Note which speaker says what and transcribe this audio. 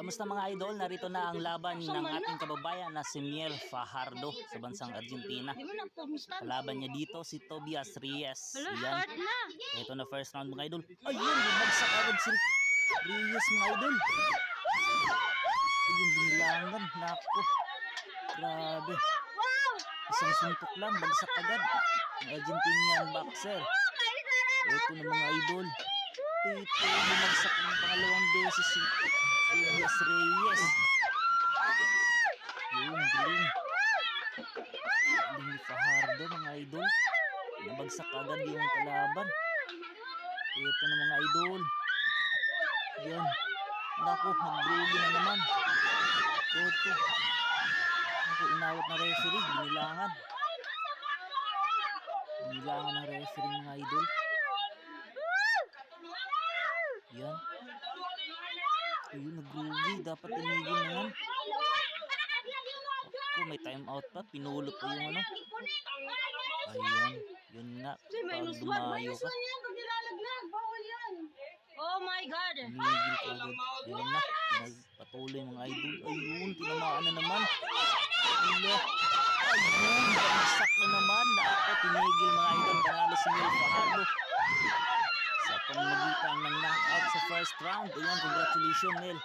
Speaker 1: Kamusta mga idol? Narito na ang laban ng ating kababayan na si Miel Fajardo sa bansang Argentina. Kalaban niya dito si Tobias Reyes. Yan. Ito na first round mga idol. Ayun, bumagsak agad si Reyes mga idol. Ayun, binilangan. Naku. Grabe. Isang suntok lang, bagsak agad. Ang Argentinian boxer. Ito na mga idol. Ito, bumagsak ng pangalawang beses si Tobias Reyes. Yun, galing. Galing ni Fajardo mga idol. Nabagsak agad yung kalaban. Ito na mga idol. Yan. Naku, nag-drugi na naman. Ito. Naku, inawat na referee. Binilangan. Binilangan ng referee mga idol. Yan. Ayun, nag-drugi. Dapat tinigil na yan. Ako, may time out pa. Pinulot pa yung ano. Ayan. Yun na. Pag dumayo ka.
Speaker 2: Oh my God!
Speaker 1: Tumigil ka agad. Yan na. Patuloy mga idol. Ayun, tinamaan na naman. Ayun, bagsak na naman. Ako, tinigil mga idol. Panalo si Miel Fajardo sa pamamagitan ng knockout sa first round. Ayan, congratulations Miel.